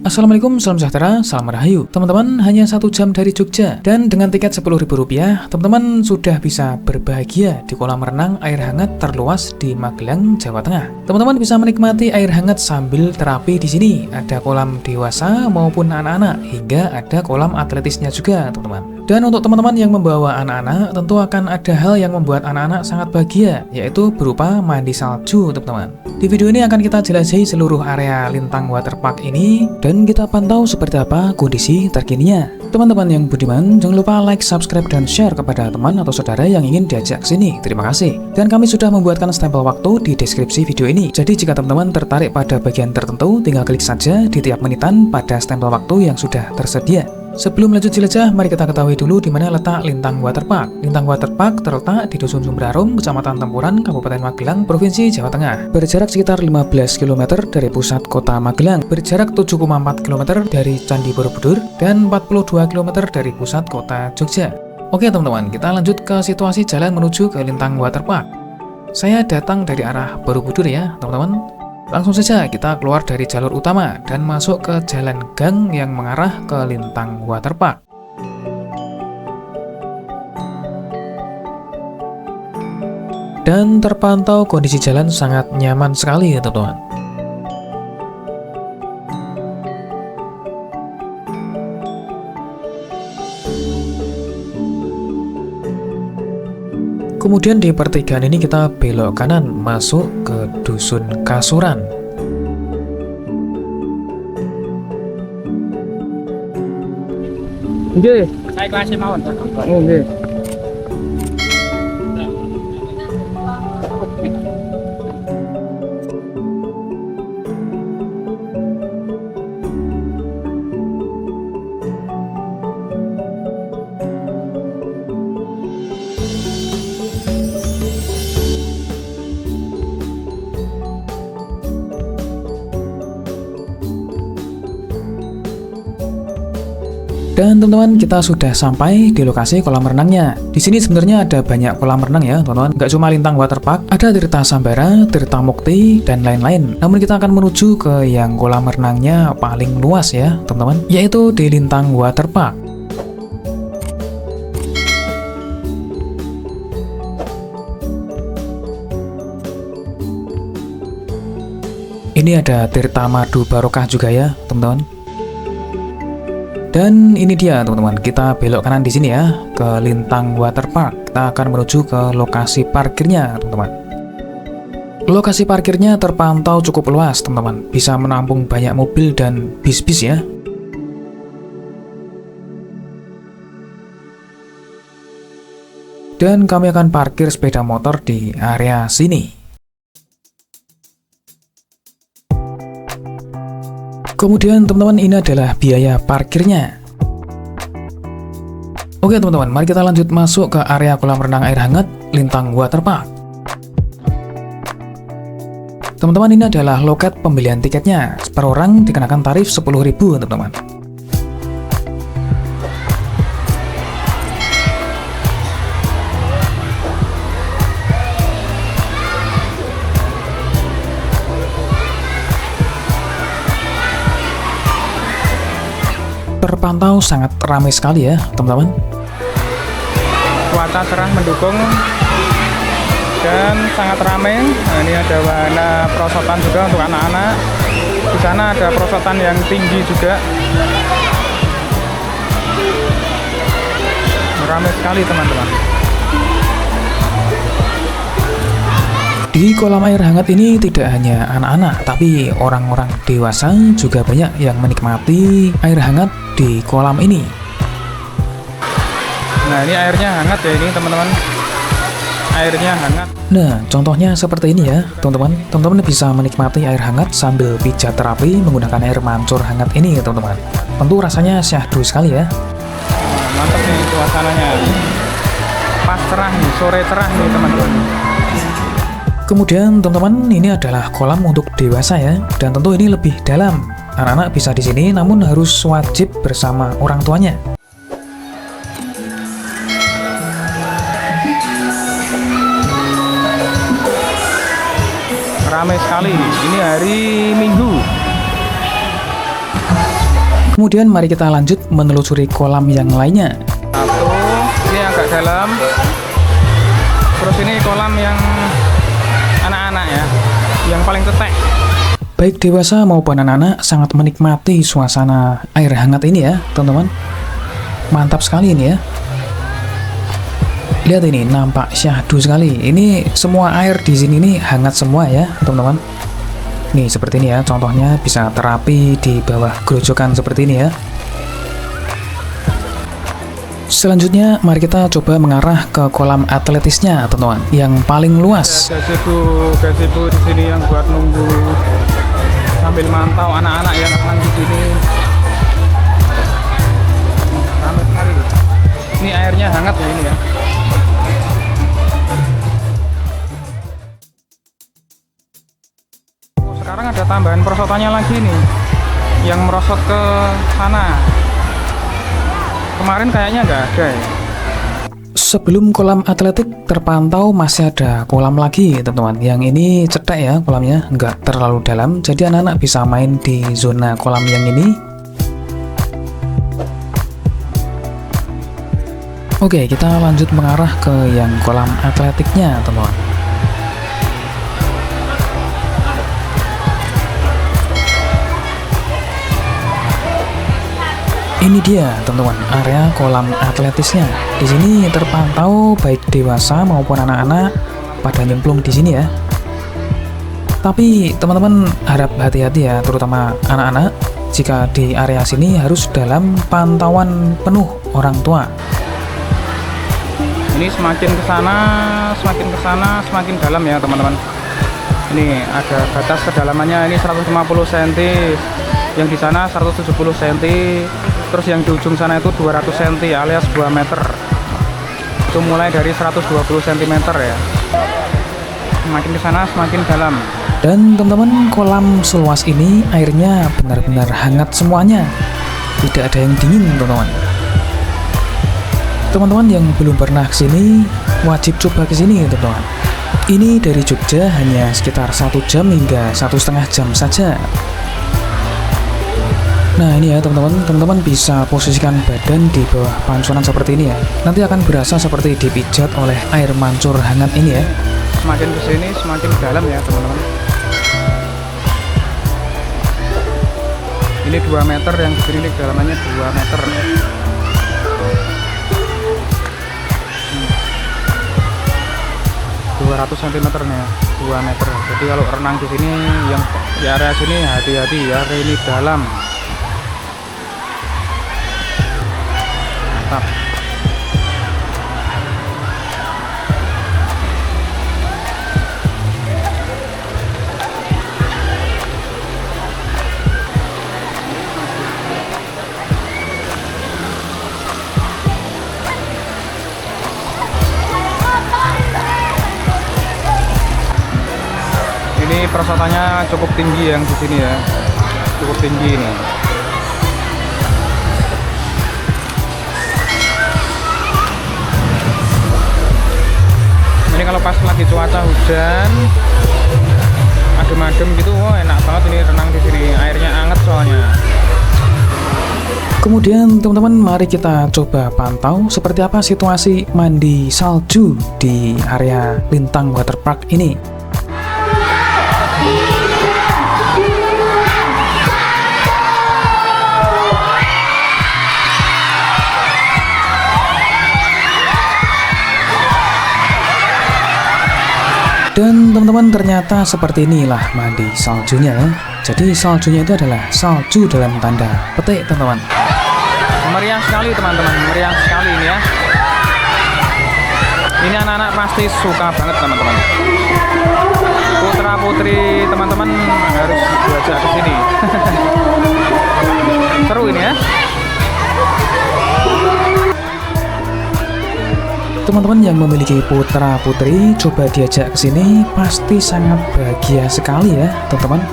Assalamualaikum, salam sejahtera, salam rahayu. Teman-teman, hanya 1 jam dari Jogja. Dan dengan tiket Rp10.000, teman-teman sudah bisa berbahagia di kolam renang air hangat terluas di Magelang, Jawa Tengah. Teman-teman bisa menikmati air hangat sambil terapi di sini. Ada kolam dewasa maupun anak-anak, hingga ada kolam atletisnya juga, teman-teman. Dan untuk teman-teman yang membawa anak-anak, tentu akan ada hal yang membuat anak-anak sangat bahagia, yaitu berupa mandi salju, teman-teman. Di video ini akan kita jelajahi seluruh area Lintang Waterpark ini, dan kita pantau seperti apa kondisi terkininya. Teman-teman yang budiman, jangan lupa like, subscribe, dan share kepada teman atau saudara yang ingin diajak ke sini. Terima kasih. Dan kami sudah membuatkan stempel waktu di deskripsi video ini. Jadi jika teman-teman tertarik pada bagian tertentu, tinggal klik saja di tiap menitan pada stempel waktu yang sudah tersedia. Sebelum lanjut jelajah, mari kita ketahui dulu di mana letak Lintang Waterpark. Lintang Waterpark terletak di Dusun Sumberarum, Kecamatan Tempuran, Kabupaten Magelang, Provinsi Jawa Tengah. Berjarak sekitar 15 km dari pusat kota Magelang, berjarak 7,4 km dari Candi Borobudur, dan 42 km dari pusat kota Jogja. Oke teman-teman, kita lanjut ke situasi jalan menuju ke Lintang Waterpark. Saya datang dari arah Borobudur ya teman-teman. Langsung saja kita keluar dari jalur utama dan masuk ke jalan gang yang mengarah ke Lintang Waterpark. Dan terpantau kondisi jalan sangat nyaman sekali ya teman-teman. Kemudian di pertigaan ini kita belok kanan masuk ke Dusun Kasuran. Nggih, saya kelas mawon. Oh, nggih. Dan teman-teman, kita sudah sampai di lokasi kolam renangnya. Di sini sebenarnya ada banyak kolam renang ya, teman-teman. Nggak cuma Lintang Waterpark, ada Tirta Sambara, Tirta Mukti, dan lain-lain. Namun kita akan menuju ke yang kolam renangnya paling luas ya, teman-teman, yaitu di Lintang Waterpark. Ini ada Tirta Madu Barokah juga ya, teman-teman. Dan ini dia teman-teman, kita belok kanan di sini ya ke Lintang Waterpark. Kita akan menuju ke lokasi parkirnya teman-teman. Lokasi parkirnya terpantau cukup luas teman-teman, bisa menampung banyak mobil dan bis-bis ya. Dan kami akan parkir sepeda motor di area sini. Kemudian teman-teman, ini adalah biaya parkirnya. Oke teman-teman, mari kita lanjut masuk ke area kolam renang air hangat Lintang Waterpark. Teman-teman, ini adalah loket pembelian tiketnya. Per orang dikenakan tarif Rp10.000 teman-teman. Terpantau sangat ramai sekali ya teman-teman. Cuaca cerah mendukung dan sangat ramai. Nah, ini ada wahana perosotan juga untuk anak-anak. Di sana ada perosotan yang tinggi juga. Ramai sekali teman-teman. Di kolam air hangat ini tidak hanya anak-anak, tapi orang-orang dewasa juga banyak yang menikmati air hangat di kolam ini. Nah, ini airnya hangat ya ini teman-teman. Airnya hangat. Nah, contohnya seperti ini ya, teman-teman. Teman-teman bisa menikmati air hangat sambil pijat terapi menggunakan air mancur hangat ini, teman-teman. Tentu rasanya syahdu sekali ya. Nah, mantap nih suasananya. Pas cerah nih, sore cerah nih teman-teman. Kemudian teman-teman, ini adalah kolam untuk dewasa ya, dan tentu ini lebih dalam. Anak-anak bisa di sini, namun harus wajib bersama orang tuanya. Ramai sekali. Ini hari Minggu. Kemudian mari kita lanjut menelusuri kolam yang lainnya. Satu, ini agak dalam. Terus ini kolam yang anak-anak ya, yang paling tetek. Baik dewasa maupun anak-anak sangat menikmati suasana air hangat ini ya, teman-teman. Mantap sekali ini ya. Lihat ini, nampak syahdu sekali. Ini semua air di sini ini hangat semua ya, teman-teman. Nih seperti ini ya, contohnya bisa terapi di bawah grojokan seperti ini ya. Selanjutnya mari kita coba mengarah ke kolam atletisnya, teman-teman, yang paling luas. Gazebo di sini yang buat nunggu sambil mantau anak-anak yang renang di sini. Ramai sekali. Ini airnya hangat ya ini ya. Sekarang ada tambahan perosotannya lagi nih, yang merosot ke sana. Kemarin kayaknya nggak ada ya. Sebelum kolam atletik terpantau masih ada kolam lagi, teman-teman. Yang ini cetek ya kolamnya, nggak terlalu dalam, jadi anak-anak bisa main di zona kolam yang ini. Oke, kita lanjut mengarah ke yang kolam atletiknya, teman-teman. Ini dia, teman-teman, area kolam atletisnya. Di sini terpantau baik dewasa maupun anak-anak pada nyemplung di sini ya. Tapi teman-teman harap hati-hati ya, terutama anak-anak. Jika di area sini harus dalam pantauan penuh orang tua. Ini semakin ke sana, semakin dalam ya, teman-teman. Ini ada batas kedalamannya, ini 150 cm. Yang di sana 170 cm, terus yang di ujung sana itu 200 cm alias 2 meter. Itu mulai dari 120 cm ya. Semakin ke sana semakin dalam. Dan teman-teman, kolam seluas ini airnya benar-benar hangat semuanya. Tidak ada yang dingin, teman-teman. Teman-teman yang belum pernah kesini wajib coba kesini, teman-teman. Ini dari Jogja hanya sekitar 1 jam hingga 1,5 jam saja. Nah ini ya teman-teman bisa posisikan badan di bawah pancuran seperti ini ya. Nanti akan berasa seperti dipijat oleh air mancur hangat ini ya. Semakin kesini semakin dalam ya teman-teman. Ini 2 meter, yang di sini kedalamannya 2 meter. 200 cm nih, 2 meter. Jadi kalau renang di sini yang di area sini hati-hati ya, ini dalam. Mantap. Ini perosotannya cukup tinggi yang di sini ya, cukup tinggi ini. Ini kalau pas lagi cuaca hujan, adem-adem gitu, wah enak banget ini renang di sini. Airnya anget soalnya. Kemudian teman-teman mari kita coba pantau seperti apa situasi mandi salju di area Lintang Waterpark ini. Dan teman-teman ternyata seperti inilah mandi saljunya. Jadi saljunya itu adalah salju dalam tanda petik, teman-teman. Meriah sekali teman-teman, meriah sekali ini ya. Ini anak-anak pasti suka banget teman-teman. Putra putri teman-teman harus diajak ke sini. Seru ini ya. Teman-teman yang memiliki putra putri coba diajak ke sini, pasti sangat bahagia sekali ya, teman-teman.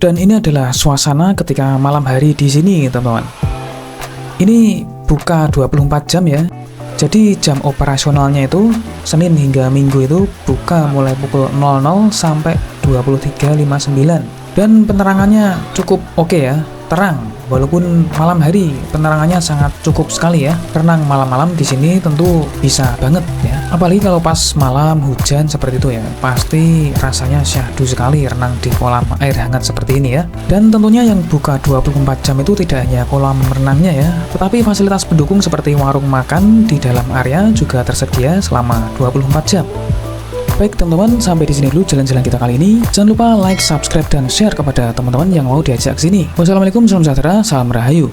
Dan ini adalah suasana ketika malam hari di sini, teman-teman. Ini buka 24 jam ya. Jadi jam operasionalnya itu Senin hingga Minggu itu buka mulai pukul 00 sampai 23.59. Dan penerangannya cukup oke ya, terang. Walaupun malam hari penerangannya sangat cukup sekali ya. Renang malam-malam di sini tentu bisa banget ya. Apalagi kalau pas malam hujan seperti itu ya. Pasti rasanya syahdu sekali renang di kolam air hangat seperti ini ya. Dan tentunya yang buka 24 jam itu tidak hanya kolam renangnya ya, tetapi fasilitas pendukung seperti warung makan di dalam area juga tersedia selama 24 jam. Baik teman-teman, sampai di sini dulu jalan-jalan kita kali ini. Jangan lupa like, subscribe, dan share kepada teman-teman yang mau diajak ke sini. Wassalamualaikum, salam sejahtera, salam rahayu.